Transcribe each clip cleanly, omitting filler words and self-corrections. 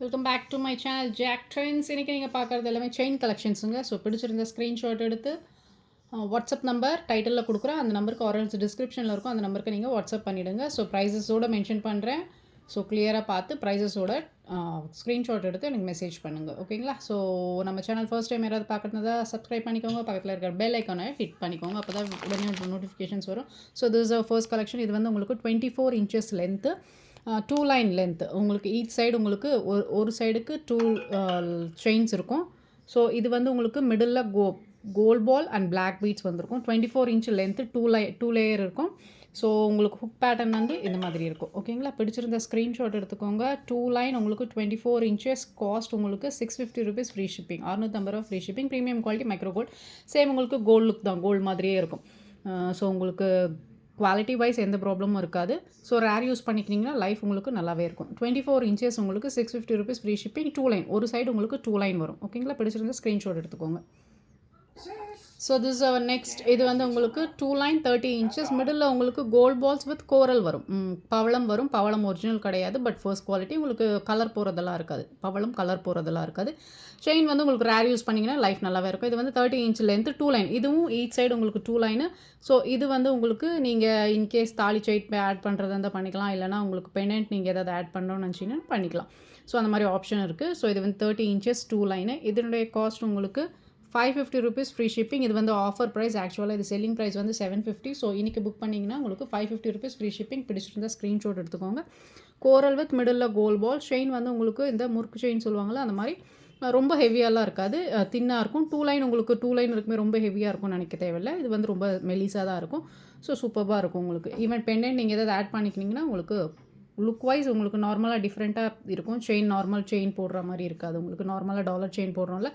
Welcome back to my channel Jack Trends. இன்றைக்கி நீங்கள் பார்க்குறது எல்லாமே செயின் கலெக்ஷன்ஸுங்க. ஸோ பிடிச்சிருந்த ஸ்க்ரீன்ஷாட் எடுத்து வாட்ஸ்அப் நம்பர் டைட்டிலில் கொடுக்குறேன். அந்த நம்பருக்கு ஆரல்ஸ் டிஸ்கிரிப்ஷனில் இருக்கும். அந்த நம்பருக்கு நீங்கள் வாட்ஸ்அப் பண்ணிவிடுங்க. ஸோ ப்ரைஸஸோடு மென்ஷன் பண்ணுறேன். ஸோ கிளியராக பார்த்து ப்ரைஸஸோட ஸ்க்ரீன்ஷாட் எடுத்து எனக்கு மெசேஜ் பண்ணுங்கள். ஓகேங்களா? ஸோ நம்ம சேனல் ஃபர்ஸ்ட் டைம் யாராவது பார்க்குறதா சப்ஸ்கிரைப் பண்ணிக்கோங்க. பக்கத்தில் இருக்கிற பெல் ஐக்கானை ஹிட் பண்ணிக்கோங்க. அப்போ தான் உடனே நோட்டிஃபிகேஷன்ஸ் வரும். So this is first collection. இது வந்து உங்களுக்கு 24 inches லென்த்து, 2 லைன் லென்த். உங்களுக்கு ஈச் சைடு உங்களுக்கு ஒரு சைடுக்கு 2 செயின்ஸ் இருக்கும். ஸோ இது வந்து உங்களுக்கு middle gold ball and black beads வந்திருக்கும். 24 inch லென்த்து, 2 லேயர் இருக்கும். ஸோ உங்களுக்கு ஹுக் பேட்டர்ன் வந்து இந்த மாதிரி இருக்கும். ஓகேங்களா? பிடிச்சிருந்த ஸ்க்ரீன்ஷாட் எடுத்துக்கோங்க. 2 லைன் உங்களுக்கு 24 inches. காஸ்ட் உங்களுக்கு 650 rupees ஃப்ரீ ஷிப்பிங். 650 ரூபா free shipping. Premium quality micro gold. Same உங்களுக்கு கோல்டு லுக் தான், கோல்டு மாதிரியே இருக்கும். ஸோ உங்களுக்கு குவாலிட்டி வைஸ் எந்த ப்ராப்ளமும் இருக்காது. ஸோ ரேர் யூஸ் பண்ணிக்கிட்டிங்கன்னா லைஃப் உங்களுக்கு நல்லாவே இருக்கும். 24 inches உங்களுக்கு 650 rupees ஃப்ரீ ஷிப்பிங். 2 லைன், ஒரு சைடு உங்களுக்கு 2 லைன் வரும். ஓகேங்களா? பிடிச்சிருந்த ஸ்க்ரீன்ஷாட் எடுத்துக்கோங்க. So this our next. இது வந்து உங்களுக்கு 2 லைன் 30 inches. மிடில் உங்களுக்கு கோல்ட் பால்ஸ் வித் கோரல் வரும். பவளம் வரும். பவளம் ஒரிஜினல் கிடையாது, பட் ஃபர்ஸ்ட் குவாலிட்டி. உங்களுக்கு கலர் போகிறதெல்லாம் இருக்காது. பவளம் கலர் போகிறதெல்லாம் இருக்காது. செயின் வந்து உங்களுக்கு ரேர் யூஸ் பண்ணிங்கன்னா லைஃப் நல்லாவே இருக்கும். இது வந்து 30 inch லென்த்து, 2 லைன். இதுவும் ஈச் சைடு உங்களுக்கு 2 லைனு. ஸோ இது வந்து உங்களுக்கு நீங்கள் இன்கேஸ் தாலி செயின் ஆட் பண்ணுறதா இருந்தால் பண்ணிக்கலாம். இல்லைனா உங்களுக்கு பெண்டன்ட் நீங்கள் எதாவது ஆட் பண்ணணும்னு நினச்சிங்கன்னா பண்ணிக்கலாம். ஸோ அந்த மாதிரி ஆப்ஷன் இருக்குது. ஸோ இது வந்து 30 inches 2 லைனு. இதனுடைய காஸ்ட் உங்களுக்கு 550 rupees ஃப்ரீ ஷிப்பிங். இது வந்து ஆஃபர் ப்ரைஸ். ஆக்சுவலாக இது செல்லிங் ப்ரைஸ் வந்து 750. ஸோ இன்றைக்கி புக் பண்ணிங்கன்னா உங்களுக்கு 550 rupees ஃப்ரீ ஷிப்பிங். பிடிச்சிருந்தா ஸ்க்ரீன்ஷாட் எடுத்துக்கோங்க. Coral with middle gold ball. Chain வந்து உங்களுக்கு இந்த முறுக்கு செயின் சொல்லுவாங்களா, அந்த மாதிரி ரொம்ப ஹெவியாலாம் இருக்காது, தின்னாக இருக்கும். 2 லைன் உங்களுக்கு 2 லைன் இருக்குமே, ரொம்ப ஹெவியாக இருக்கும்னு நினைக்க தேவையில்லை. இது வந்து ரொம்ப மெலிசாக தான் இருக்கும். ஸோ சூப்பராக இருக்கும் உங்களுக்கு. ஈவன் பெண்டன்ட் நீங்கள் எதாவது ஆட் பண்ணிக்கிட்டிங்கன்னா உங்களுக்கு லுக் வைஸ் உங்களுக்கு நார்மலாக டிஃப்ரெண்ட்டாக இருக்கும். செயின் நார்மல் செயின் போடுற மாதிரி இருக்காது. உங்களுக்கு நார்மலாக டாலர் செயின் போடுறோம்ல,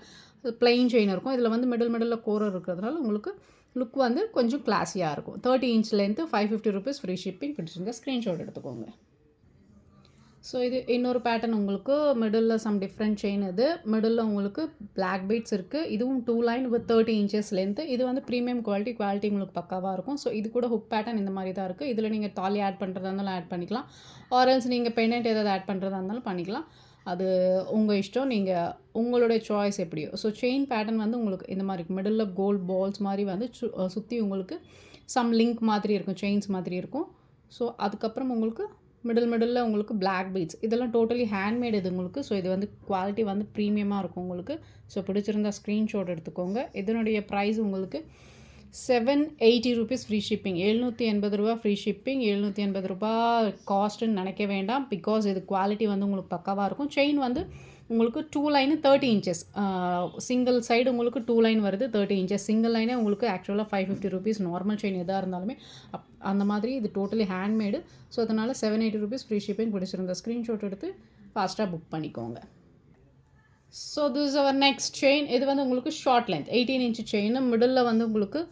ப்ளைன் செயின் இருக்கும். இதில் வந்து மிடில் கோரர் இருக்கிறதுனால உங்களுக்கு லுக் வந்து கொஞ்சம் கிளாஸியாக இருக்கும். 30 inch length, 550 rupees free shipping. பிடிச்சிருங்க ஸ்க்ரீன்ஷாட் எடுத்துக்கோங்க. ஸோ இது இன்னொரு பேட்டர்ன். உங்களுக்கு மிடில் சம் டிஃப்ரெண்ட் செயின். இது மிடில் உங்களுக்கு பிளாக் பீட்ஸ் இருக்குது. இதுவும் 2 லைன் வித் 30 inches லென்த்து. இது வந்து ப்ரீமியம் குவாலிட்டி உங்களுக்கு பக்காவாக இருக்கும். ஸோ இது கூட ஹுக் பேட்டர்ன் இந்த மாதிரி தான் இருக்குது. இதில் நீங்கள் தாலி ஆட் பண்ணுறதா இருந்தாலும் ஆட் பண்ணிக்கலாம். ஆரல்ஸ் நீங்கள் பெண்டன்ட் ஏதாவது ஆட் பண்ணுறதா இருந்தாலும் பண்ணிக்கலாம். அது உங்கள் இஷ்டம், நீங்கள் உங்களுடைய சாய்ஸ் எப்படியோ. ஸோ செயின் பேட்டர்ன் வந்து உங்களுக்கு இந்த மாதிரி மிடில் கோல்ட் பால்ஸ் மாதிரி வந்து சுற்றி உங்களுக்கு சம் லிங்க் மாதிரி இருக்கும், செயின்ஸ் மாதிரி இருக்கும். ஸோ அதுக்கப்புறம் உங்களுக்கு மிடில் உங்களுக்கு பிளாக் பீட்ஸ். இதெல்லாம் டோட்டலி ஹேண்ட்மேட் இது உங்களுக்கு. ஸோ இது வந்து குவாலிட்டி வந்து ப்ரீமியமாக இருக்கும் உங்களுக்கு. ஸோ பிடிச்சிருந்தா ஸ்க்ரீன்ஷாட் எடுத்துக்கோங்க. இதனுடைய ப்ரைஸ் உங்களுக்கு 780 rupees ஃப்ரீ ஷிப்பிங். 780 ரூபா ஃப்ரீ ஷிப்பிங். 780 ரூபா காஸ்ட்டுன்னு நினைக்க வேண்டாம். பிகாஸ் இது குவாலிட்டி வந்து உங்களுக்கு பக்காவாக இருக்கும். செயின் வந்து உங்களுக்கு 2 லைனு 30 inches. சிங்கிள் சைடு உங்களுக்கு 2 லைன் வருது, 30 inches. சிங்கிள் லைனே உங்களுக்கு ஆக்சுவலாக 550 rupees. நார்மல் செயின் எதாக இருந்தாலுமே அந்த மாதிரி. இது டோட்டலி ஹேண்ட்மேடு. ஸோ அதனால் 780 rupees ஃப்ரீ ஷிப்பிங். பிடிச்சிருந்த ஸ்க்ரீன்ஷாட் எடுத்து ஃபாஸ்ட்டாக புக் பண்ணிக்கோங்க. So this is our next chain. இது வந்து உங்களுக்கு short length 18 inch chain. Middle வந்து உங்களுக்கு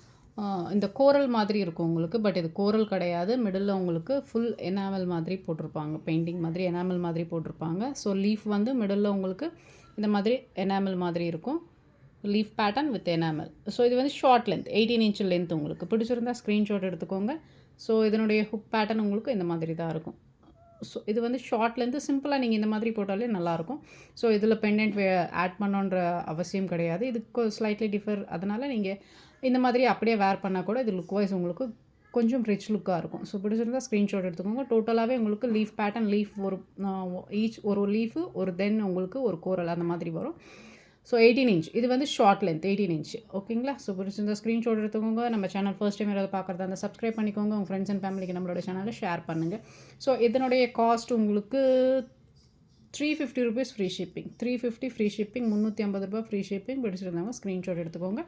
இந்த கோரல் மாதிரி இருக்கும் உங்களுக்கு. பட் இது கோரல் கிடையாது. மிடில் உங்களுக்கு ஃபுல் எனாமல் மாதிரி போட்டிருப்பாங்க, பெயிண்டிங் மாதிரி எனாமல் மாதிரி போட்டிருப்பாங்க. ஸோ லீஃப் வந்து மிடில் உங்களுக்கு இந்த மாதிரி எனாமல் மாதிரி இருக்கும். Leaf pattern with enamel. So இது வந்து ஷார்ட் லென்த் 18 inch லென்த். உங்களுக்கு பிடிச்சிருந்தா ஸ்க்ரீன்ஷாட் எடுத்துக்கோங்க. ஸோ இதனுடைய ஹுக் பேட்டர்ன் உங்களுக்கு இந்த மாதிரி தான் இருக்கும். ஸோ இது வந்து ஷார்ட் லென்த்து. சிம்பிளாக நீங்கள் இந்த மாதிரி போட்டாலே நல்லாயிருக்கும். ஸோ இதில் பெண்டன்ட் ஆட் பண்ணணுன்ற அவசியம் கிடையாது. இதுக்கு ஸ்லைட்லி டிஃபர். அதனால் நீங்கள் இந்த மாதிரி அப்படியே வேர் பண்ணால் கூட இது லுக் வைஸ் உங்களுக்கு கொஞ்சம் ரிச் லுக்காக இருக்கும். ஸோ பிடிச்சிருந்தா ஸ்க்ரீன்ஷாட் எடுத்துக்கோங்க. டோட்டலாகவே உங்களுக்கு லீஃப் பேட்டர்ன், லீஃப் ஒரு ஒரு லீஃபு, ஒரு தென் உங்களுக்கு ஒரு கோரல் அந்த மாதிரி வரும். So 18 inch. இது வந்து ஷார்ட் லென்த் 18 inch. ஓகேங்களா? ஸோ பிடிச்சிருந்தா ஸ்க்ரீன்ஷாட் எடுத்துக்கோங்க. நம்ம சேனல் ஃபர்ஸ்ட் டைம் யாராவது பார்க்குறதா இருந்தால் சப்ஸ்கிரைப் பண்ணிக்கோங்க. உங்கள் ஃப்ரெண்ட்ஸ் அண்ட் ஃபேமிலிக்கு நம்மளோட சேனலை ஷேர் பண்ணுங்கள். ஸோ இதனுடைய காஸ்ட் உங்களுக்கு 350 rupees free shipping. 350 free shipping. 350 ரூபா ஃப்ரீ ஷிப்பிங். பிடிச்சிருந்தாங்க ஸ்க்ரீன்ஷாட் எடுத்துக்கோங்க.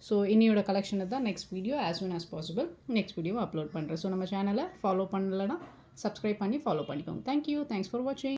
ஸோ இன்னையோட கலெக்ஷனை தான் next video as soon as possible next வீடியோவை அப்லோட் பண்ணுறேன். ஸோ நம்ம சேனலை ஃபாலோ பண்ணலைன்னா சப்ஸ்கிரைப் பண்ணி ஃபாலோ பண்ணிக்கோங்க. தேங்க்யூ. தேங்க்ஸ் ஃபார் வாட்சிங்.